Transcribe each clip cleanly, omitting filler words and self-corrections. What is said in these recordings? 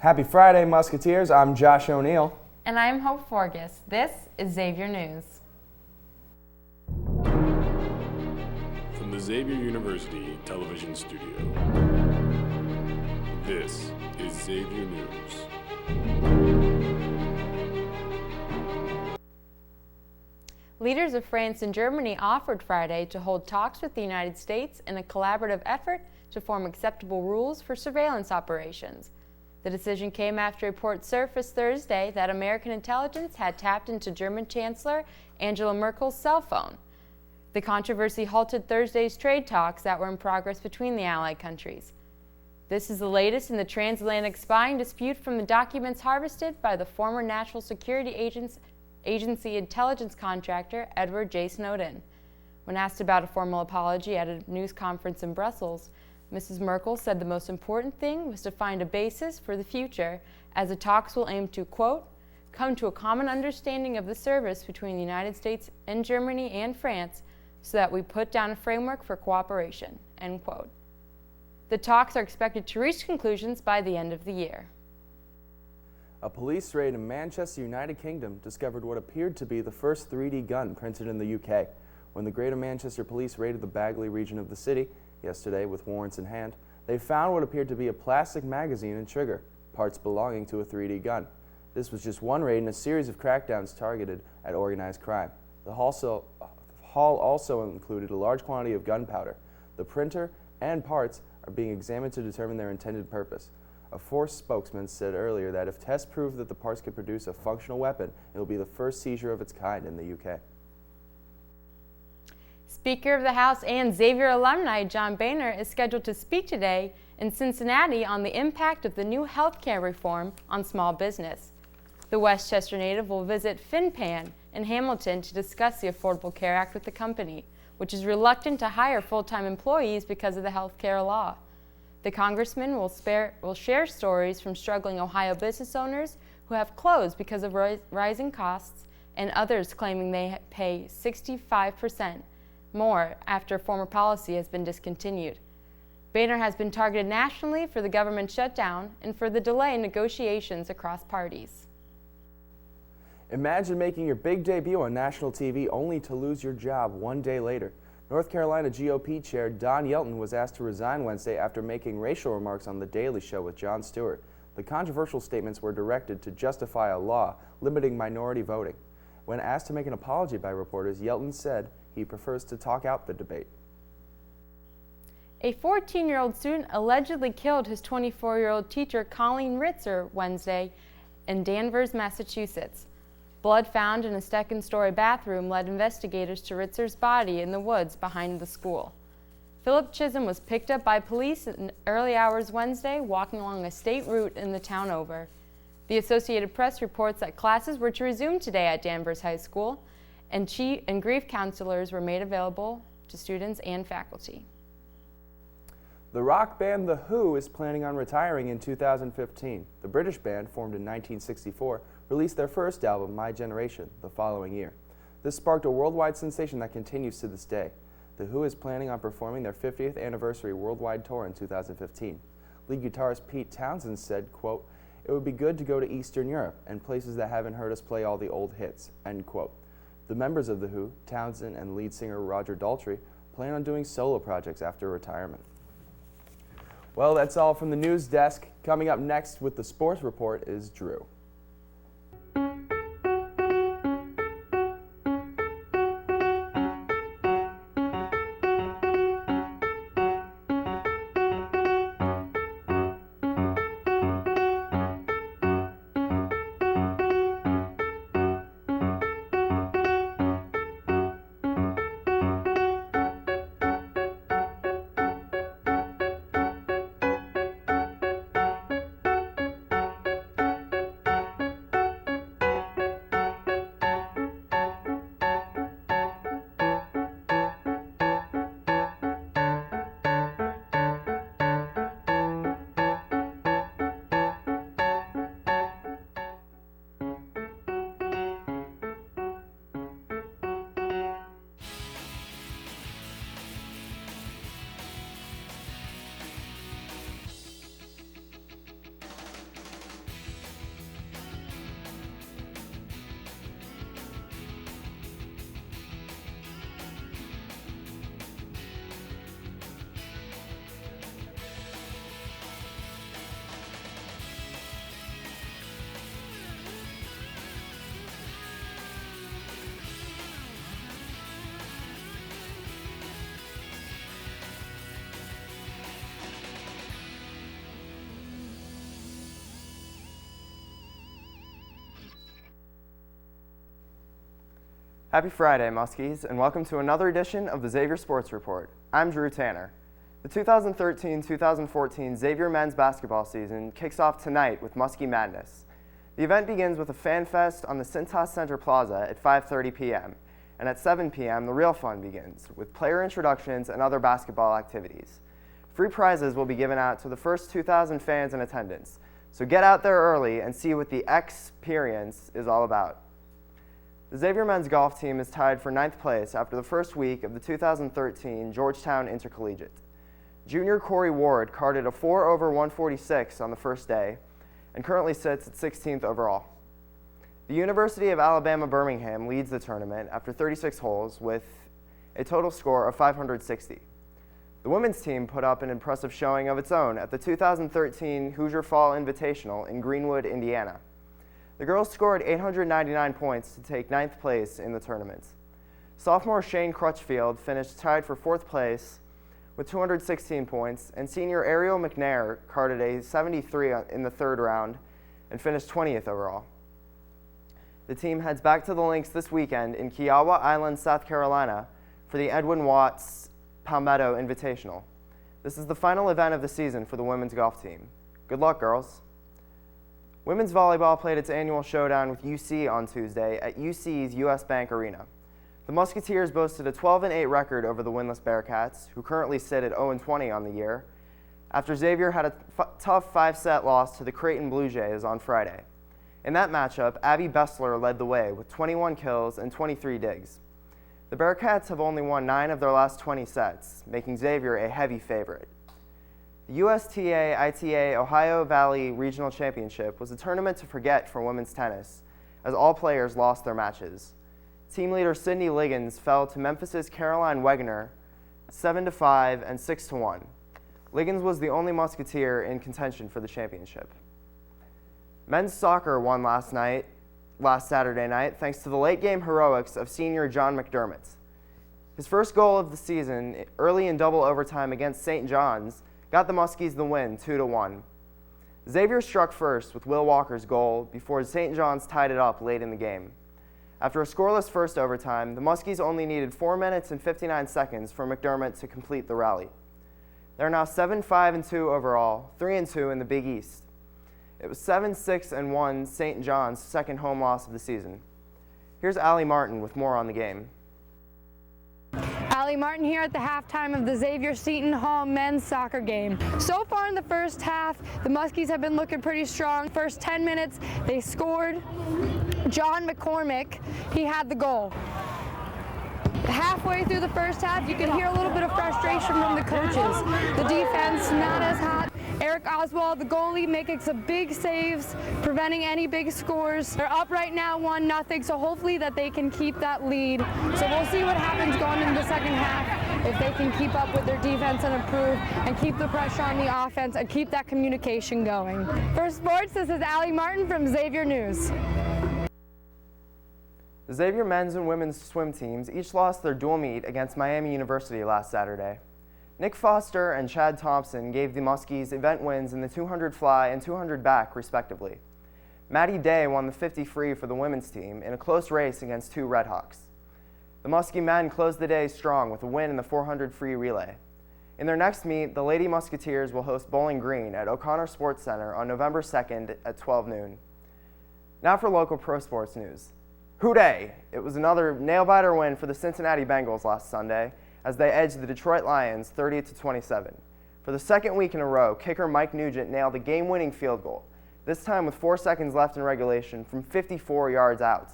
Happy Friday, Musketeers. I'm Josh O'Neill. And I'm Hope Forgas. This is Xavier News. From the Xavier University Television Studio, this is Xavier News. Leaders of France and Germany offered Friday to hold talks with the United States in a collaborative effort to form acceptable rules for surveillance operations. The decision came after reports surfaced Thursday that American intelligence had tapped into German Chancellor Angela Merkel's cell phone. The controversy halted Thursday's trade talks that were in progress between the Allied countries. This is the latest in the transatlantic spying dispute from the documents harvested by the former National Security Agency intelligence contractor Edward J. Snowden. When asked about a formal apology at a news conference in Brussels, Mrs. Merkel said the most important thing was to find a basis for the future, as the talks will aim to, quote, come to a common understanding of the service between the United States and Germany and France so that we put down a framework for cooperation, end quote. The talks are expected to reach conclusions by the end of the year. A police raid in Manchester, United Kingdom discovered what appeared to be the first 3D gun printed in the UK. When the Greater Manchester Police raided the Bagley region of the city yesterday with warrants in hand, they found what appeared to be a plastic magazine and trigger, parts belonging to a 3D gun. This was just one raid in a series of crackdowns targeted at organized crime. The haul also included a large quantity of gunpowder. The printer and parts are being examined to determine their intended purpose. A force spokesman said earlier that if tests prove that the parts could produce a functional weapon, it will be the first seizure of its kind in the UK. Speaker of the House and Xavier alumni John Boehner is scheduled to speak today in Cincinnati on the impact of the new health care reform on small business. The Westchester native will visit FinPan in Hamilton to discuss the Affordable Care Act with the company, which is reluctant to hire full-time employees because of the health care law. The congressman will share stories from struggling Ohio business owners who have closed because of rising costs and others claiming they pay 65% more after former policy has been discontinued. Boehner has been targeted nationally for the government shutdown and for the delay in negotiations across parties. Imagine making your big debut on national TV only to lose your job one day later. North Carolina GOP Chair Don Yelton was asked to resign Wednesday after making racial remarks on The Daily Show with Jon Stewart. The controversial statements were directed to justify a law limiting minority voting. When asked to make an apology by reporters, Yelton said he prefers to talk out the debate. A 14-year-old student allegedly killed his 24-year-old teacher, Colleen Ritzer, Wednesday in Danvers, Massachusetts. Blood found in a second-story bathroom led investigators to Ritzer's body in the woods behind the school. Philip Chisholm was picked up by police in early hours Wednesday, walking along a state route in the town over. The Associated Press reports that classes were to resume today at Danvers High School, and grief counselors were made available to students and faculty. The rock band The Who is planning on retiring in 2015. The British band, formed in 1964, released their first album, My Generation, the following year. This sparked a worldwide sensation that continues to this day. The Who is planning on performing their 50th anniversary worldwide tour in 2015. Lead guitarist Pete Townsend said, quote, "It would be good to go to Eastern Europe and places that haven't heard us play all the old hits," end quote. The members of The Who, Townsend and lead singer Roger Daltrey, plan on doing solo projects after retirement. Well, that's all from the news desk. Coming up next with the sports report is Drew. Happy Friday, Muskies, and welcome to another edition of the Xavier Sports Report. I'm Drew Tanner. The 2013-2014 Xavier men's basketball season kicks off tonight with Muskie Madness. The event begins with a fan fest on the Cintas Center Plaza at 5:30 p.m., and at 7 p.m. the real fun begins with player introductions and other basketball activities. Free prizes will be given out to the first 2,000 fans in attendance, so get out there early and see what the experience is all about. The Xavier men's golf team is tied for 9th place after the first week of the 2013 Georgetown Intercollegiate. Junior Corey Ward carded a 4 over 146 on the first day and currently sits at 16th overall. The University of Alabama Birmingham leads the tournament after 36 holes with a total score of 560. The women's team put up an impressive showing of its own at the 2013 Hoosier Fall Invitational in Greenwood, Indiana. The girls scored 899 points to take 9th place in the tournament. Sophomore Shane Crutchfield finished tied for 4th place with 216 points, and senior Ariel McNair carded a 73 in the 3rd round and finished 20th overall. The team heads back to the links this weekend in Kiowa Island, South Carolina for the Edwin Watts Palmetto Invitational. This is the final event of the season for the women's golf team. Good luck, girls. Women's volleyball played its annual showdown with UC on Tuesday at UC's US Bank Arena. The Musketeers boasted a 12-8 record over the winless Bearcats, who currently sit at 0-20 on the year, after Xavier had a tough 5-set loss to the Creighton Blue Jays on Friday. In that matchup, Abby Bessler led the way with 21 kills and 23 digs. The Bearcats have only won 9 of their last 20 sets, making Xavier a heavy favorite. The USTA-ITA Ohio Valley Regional Championship was a tournament to forget for women's tennis, as all players lost their matches. Team leader Sydney Liggins fell to Memphis's Caroline Wegener 7-5 and 6-1. Liggins was the only Musketeer in contention for the championship. Men's soccer won last Saturday night, thanks to the late-game heroics of senior John McDermott. His first goal of the season, early in double overtime against St. John's, got the Muskies the win 2-1. Xavier struck first with Will Walker's goal before St. John's tied it up late in the game. After a scoreless first overtime, the Muskies only needed 4 minutes and 59 seconds for McDermott to complete the rally. They're now 7-5-2 overall, 3-2 in the Big East. It was 7-6-1 St. John's second home loss of the season. Here's Allie Martin with more on the game. Allie Martin here at the halftime of the Xavier Seton Hall men's soccer game. So far in the first half, the Muskies have been looking pretty strong. First 10 minutes, they scored. John McCormick, he had the goal. Halfway through the first half, you can hear a little bit of frustration from the coaches. The defense not as hot. Eric Oswald, the goalie, making some big saves, preventing any big scores. They're up right now 1-0, so hopefully that they can keep that lead. So we'll see what happens going into the second half, if they can keep up with their defense and improve and keep the pressure on the offense and keep that communication going. For sports, this is Allie Martin from Xavier News. The Xavier men's and women's swim teams each lost their dual meet against Miami University last Saturday. Nick Foster and Chad Thompson gave the Muskies event wins in the 200 fly and 200 back, respectively. Maddie Day won the 50 free for the women's team in a close race against 2 Redhawks. The Muskie men closed the day strong with a win in the 400 free relay. In their next meet, the Lady Musketeers will host Bowling Green at O'Connor Sports Center on November 2nd at 12 noon. Now for local pro sports news. Hooday! It was another nail-biter win for the Cincinnati Bengals last Sunday, as they edged the Detroit Lions 30-27. For the second week in a row, kicker Mike Nugent nailed a game-winning field goal, this time with 4 seconds left in regulation from 54 yards out.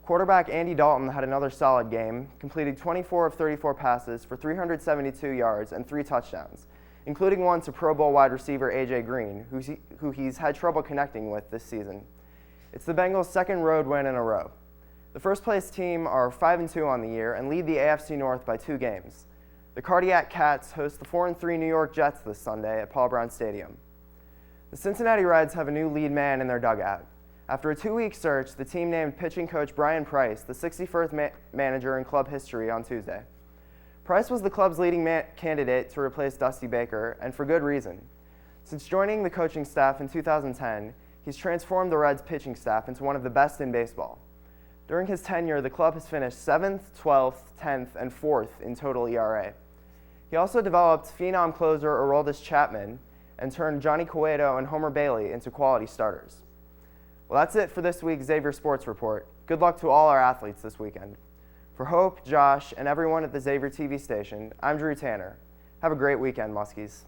Quarterback Andy Dalton had another solid game, completing 24 of 34 passes for 372 yards and 3 touchdowns, including one to Pro Bowl wide receiver A.J. Green, who he's had trouble connecting with this season. It's the Bengals' second road win in a row. The first-place team are 5-2 on the year and lead the AFC North by 2 games. The Cardiac Cats host the 4-3 New York Jets this Sunday at Paul Brown Stadium. The Cincinnati Reds have a new lead man in their dugout. After a 2-week search, the team named pitching coach Brian Price the 61st manager in club history on Tuesday. Price was the club's leading candidate to replace Dusty Baker, and for good reason. Since joining the coaching staff in 2010, he's transformed the Reds' pitching staff into one of the best in baseball. During his tenure, the club has finished 7th, 12th, 10th, and 4th in total ERA. He also developed phenom closer Aroldis Chapman and turned Johnny Cueto and Homer Bailey into quality starters. Well, that's it for this week's Xavier Sports Report. Good luck to all our athletes this weekend. For Hope, Josh, and everyone at the Xavier TV station, I'm Drew Tanner. Have a great weekend, Muskies.